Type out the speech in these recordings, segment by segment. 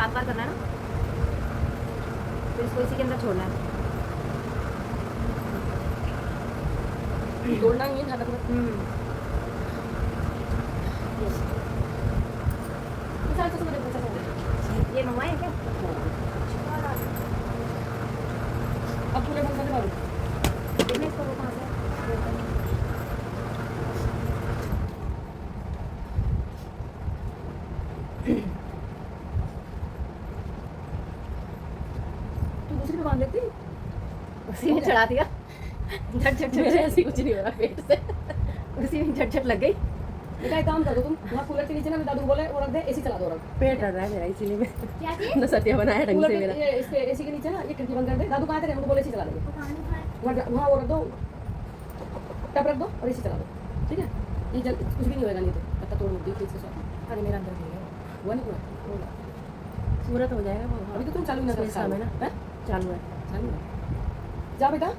7 बार करना है ना, फिर इसको इसी के अंदर छोड़ना है। तोड़ना नहीं है, ध्यान रखना। ये मंगवाए क्या? अब पूरे बंद कर दे बाबू। देखने इसको वो कहाँ से तू दूसरी पे बांध लेती। उसी में चढ़ा दिया। झट झट मेरे झट ऐसे कुछ नहीं हो रहा पेट से। उसी में झट झट लग गई। बेटा एक काम कर दो तुम, वहाँ कूलर के नीचे ना दादू बोले वो रख दे, एसी चला दो। रख पेट रह रहा है मेरा, इसीलिए मैं क्या चीज? न सत्या बनाया ढंग कूलर से के मेरा। ये इस पे एसी के नीचे ना ये खिड़की बंद कर दे। दादू कहाँ थे? हमको बोले एसी चला देंगे। वहाँ वो रख दो, टप रख दो और एसी चला दो, ठीक है? ये जल कुछ भी नहीं होएगा, नहीं तो पत्ता तोड़ दी इसके साथ। अरे मेरा अंदर गया। हुआ नहीं पूरा? सूरत हो जाएगा वो। अभी तो तुम चालू ही ना कर इसमें समय ना हैं? चालू है। चालू है। जा बेटा।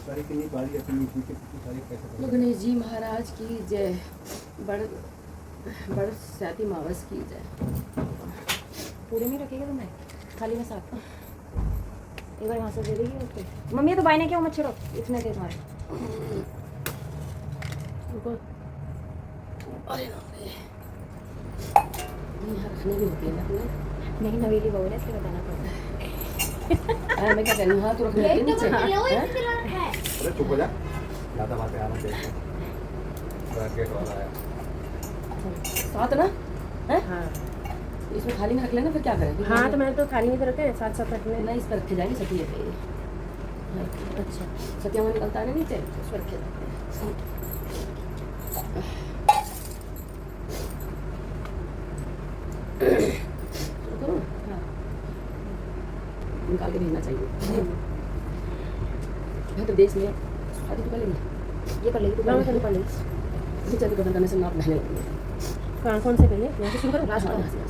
सारी कितनी बारी है, कितनी मीठी कितनी सारी कैसे तो गणेश जी महाराज की जय। बड़ बड़ स्याती मावस की जय। पूरे में रखेगा तुमने? खाली में साथ एक बार यहाँ से दे देगी उसको। मम्मी तो बाई ने क्यों मत छेड़ो, इतने थे तुम्हारे। रुको। अरे ना रे। यहाँ रखने भी होती है ना तुम्हें? नहीं, नवेली बहू है इसलिए बताना पड़ता है। अरे मैं क्या करूँ, हाँ तो रखने होती है नीचे। हैं? अरे चुप हो जा, ज़्यादा बातें आना चाहिए। ब्रैकेट वाला है। साथ ना है? हाँ इसमें थाली में रख लेना, फिर क्या करें? हाँ, तो मैंने तो थाली में तो रखे हैं, साथ साथ रखने। नहीं, इस पर रखे जाएंगे सतिया पे। अच्छा सतिया में निकलता है ना नीचे, उस पर रखे जाते हैं। शुरू करूँ? हाँ। निकाल के भेजना चाहिए। तो देश में शादी तो कर लेंगे। ये कर लेगी तू? मैं तो पढ़ ली। नीचे तो करने से नाप नहीं लेंगे। कौन से पहले यहाँ से शुरू करो। राज महाराज।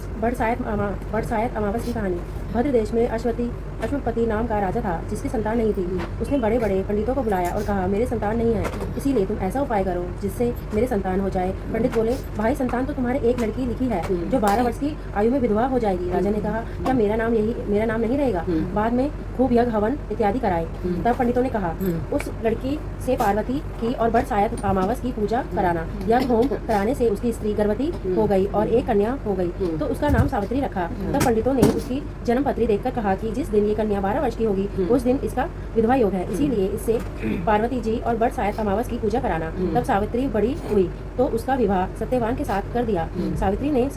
बड़सायत अमावस की कहानी। भद्र देश में अश्वपति नाम का राजा था, जिसकी संतान नहीं थी। उसने बड़े बड़े पंडितों को बुलाया और कहा, मेरे संतान नहीं है, इसीलिए तुम ऐसा उपाय करो जिससे मेरे संतान हो जाए। पंडित बोले, भाई संतान तो तुम्हारे एक लड़की लिखी है जो 12 वर्ष की आयु में विधवा हो जाएगी। राजा ने कहा, क्या मेरा नाम नहीं रहेगा? बाद में खूब यज्ञ हवन इत्यादि कराए। तब पंडितों ने कहा, उस लड़की से पार्वती की और बड़सायत अमावस की पूजा कराना। यज्ञ होम कराने से उसकी स्त्री गर्भवती हो गई और एक कन्या हो गई, तो उसका नाम सावित्री रखा। तब पंडितों ने उसकी जन्म पत्री देखकर कहा कि जिस दिन ये कन्या 12 वर्ष की होगी उस दिन इसका विधवा योग है, इसीलिए इससे पार्वती जी और बड़सायत अमावस की पूजा कराना। तब सावित्री बड़ी हुई तो उसका विवाह सत्यवान के साथ कर दिया। सावित्री के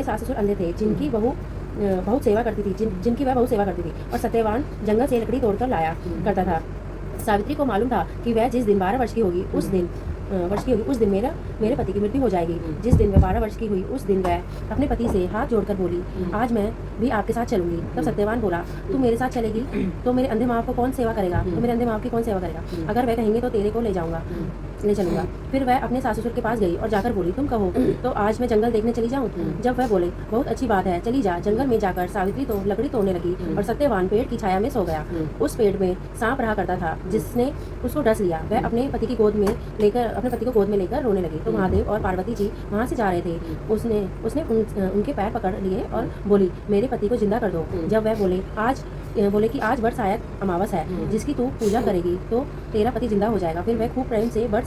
सास ससुर अंधे थे, जिनकी बहुत सेवा करती थी जिनकी वह बहुत सेवा करती थी, और सत्यवान जंगल से लकड़ी तोड़कर लाया करता था। सावित्री को मालूम था कि वह जिस दिन 12 वर्ष की होगी उस दिन मेरे पति की मृत्यु हो जाएगी। जिस दिन वह 12 वर्ष की हुई उस दिन वह अपने पति से हाथ जोड़कर बोली, आज मैं भी आपके साथ चलूंगी। तब सत्यवान बोला, तू मेरे साथ चलेगी तो मेरे अंधे माँ को कौन सेवा करेगा? अगर वह कहेंगे तो तेरे को ले चलूंगा। फिर वह अपने सास ससुर के पास गई और जाकर बोली, तुम कहो तो आज मैं जंगल देखने चली जाऊं? जब वह बोले, बहुत अच्छी बात है, चली जा। जंगल में जाकर सावित्री तो लकड़ी तोड़ने लगी और सत्यवान पेड़ की छाया में सो गया। उस पेड़ में सांप रहा करता था, जिसने उसको डस लिया। वह अपने पति को गोद में लेकर रोने लगी, तो महादेव और पार्वती जी वहाँ से जा रहे थे। उसने उनके पैर पकड़ लिए और बोली, मेरे पति को जिंदा कर दो। जब वह बोले कि आज बड़सायत अमावस है, जिसकी तू पूजा करेगी तो तेरा पति जिंदा हो जाएगा। फिर वह खूब प्रेम से बड़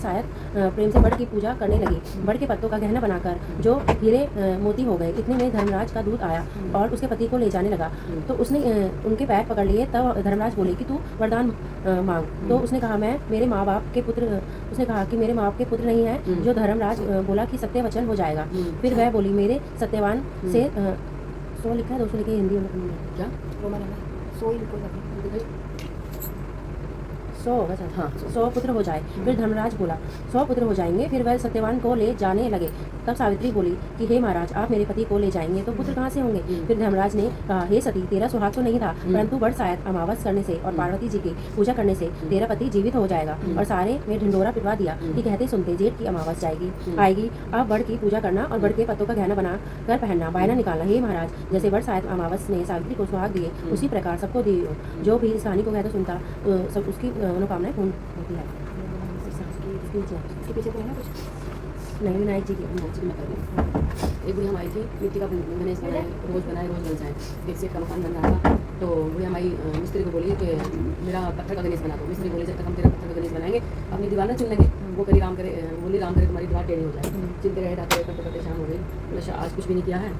की पूजा करने लगी, बड़ के पत्तों का गहना बनाकर, जो हीरे मोती हो गए। इतने में धर्मराज का दूत आया और उसके पति को ले जाने लगा, तो उसने उनके पैर पकड़ लिए। तब धर्मराज बोले कि तू वरदान मांग। तो उसने कहा, मेरे माँ बाप के पुत्र नहीं है। जो धर्मराज बोला कि सत्य वचन हो जाएगा। फिर वह बोली, मेरे सत्यवान से 100 लिखा है, 200 लिखे हिंदी में क्या? रोमन है, सो ही लिखो जाके। 100 होगा सर। हाँ, 100 पुत्र हो जाए। फिर धर्मराज बोला, 100 पुत्र हो जाएंगे। फिर वह सत्यवान को ले जाने लगे। तब सावित्री बोली कि हे महाराज, आप मेरे पति को ले जाएंगे तो पुत्र कहाँ से होंगे? फिर धर्मराज ने कहा, हे सती, तेरा सुहाग तो नहीं था, परंतु बड़ शायद अमावस करने से और पार्वती जी की पूजा करने से तेरा पति जीवित हो जाएगा। और सारे में ढिंडोरा पिटवा दिया कि कहते सुनते जेठ की अमावस आएगी, अब बड़ की पूजा करना और बड़ के पत्तों का गहना बना कर पहनना, बायना निकालना। हे महाराज, जैसे बड़ शायद अमावस ने सावित्री को सुहाग दिए, उसी प्रकार सबको दिए। जो भी इस कहानी को कहता सुनता सब उसकी मनोकामनाएं पूर्ण होती है। इसके पीछे तो है ना कुछ। नहीं, विनायक जी की मैं कर रही हूँ। एक बुढ़िया माई थी, मिट्टी का गणेश बनाए, रोज बन जाए। एक सेठ का मकान बन रहा था, तो बुढ़िया माई मिस्त्री को बोली कि मेरा पत्थर का गणेश बना दो। मिस्त्री बोले, जब तक हम तेरा पत्थर का गणेश बनाएंगे अपनी दीवार ना चुन लेंगे। वो करी राम करे, बोली राम करे तुम्हारी दीवार टेढ़ी हो जाए। चिंते रहे रात करते करते शाम हो गई। बोले आज कुछ भी नहीं किया है।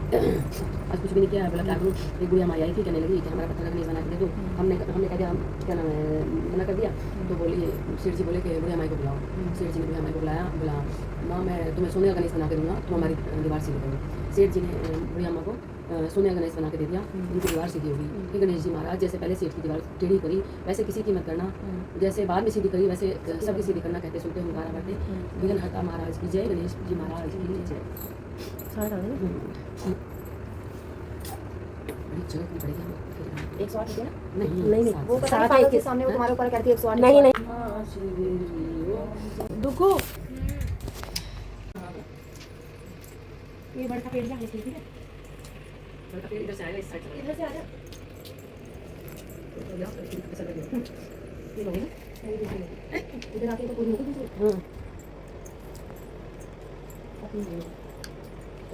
आज कुछ भी नहीं किया है। बोला क्या करूँ? एक बुढ़िया माई आई थी, कहने लगी कि हमारा पत्थर का गणेश बना के दे दो। हमने कह दिया, क्या नाम है, मना कर दिया। तो बोली, सेठ जी बोले कि बुढ़िया माई को बुलाओ। सेठ जी ने बुढ़िया माई को बुलाया। बोला, माँ मैं तुम्हें सोने का गणेश बना के दूंगा, तुम हमारी दीवार सीधी करो। सेठ जी ने बुढ़िया माँ को सोने का गणेश बना के दे दिया। उनकी दीवार सीधी होगी। कि गणेश जी महाराज, जैसे पहले सेठ की दीवार टेढ़ी करी, वैसे किसी की मत करना। जैसे बाद में सीधी करी, वैसे सबकी सीधी करना। कहते सुनते हम गाना करते, विघ्न हरता महाराज की जय, गणेश जी महाराज की जय। जगह की बढ़िया 108 है ना? नहीं, वो पता नहीं साथ पार्वती एक- के सामने वो तुम्हारे ऊपर करती है 108। नहीं नहीं, दुखो ये बड़ का पेड़ जा, ठीक है? इधर से आएगा, इस साइड से इधर से आ जा। ये लोगे ना? इधर आके तो पूरी होगी दूसरी।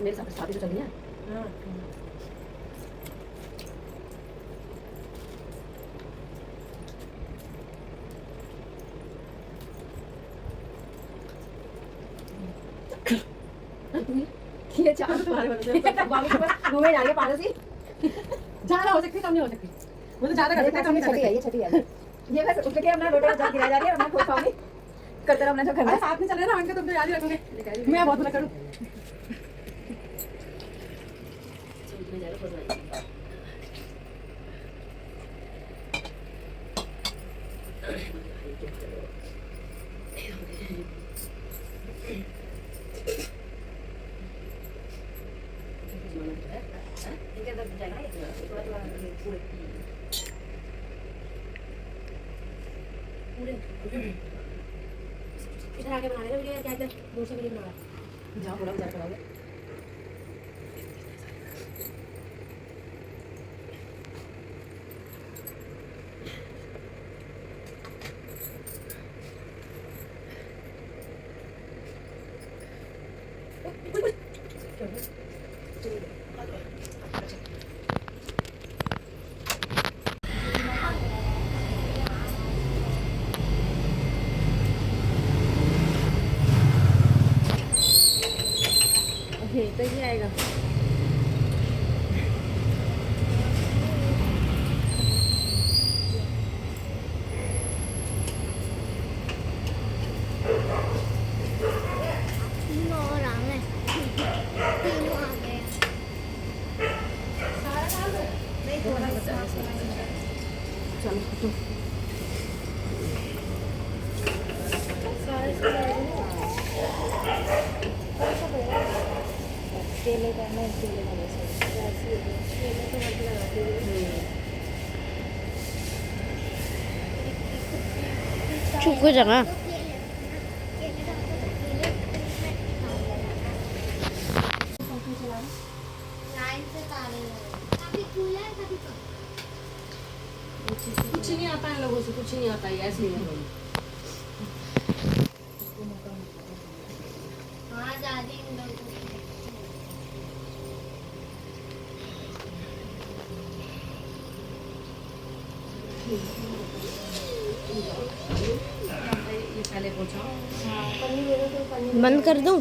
मेरे साथ शादी तो चल रही है। हाँ, ये चार तुम्हारे बाबू के पास घूमे जा रही है पारस ही। ज्यादा हो सकती है, कम नहीं हो सकती। वो तो ज्यादा कर सकते हैं, कम ये नहीं कर छठी है, सकते। ये छठी है। ये बस उठ के अपना रोटी जा गिरा जा रही है और मैं खुद खाऊंगी। करते रहो अपना जो करना अरे है। साथ में चल रहे ना, उनके तुम तो याद ही रखोगे। मैं बहुत बुरा करूँ। इनके अंदर जाएगा ना ये। पूरे इधर आके बना लेना वीडियो, क्या इधर दूर से वीडियो बना। जाओ थोड़ा विचार कराओगे। तो ये आएगा। और आ गए तीनों आ गए केले का मैं केले का चुप हो जाएगा कुछ नहीं आता है लोगों से, कुछ नहीं आता है, ऐसे ही है लोग। हाँ दादी इन लोगों को ये पहले पहुंचाओ। बंद कर दूं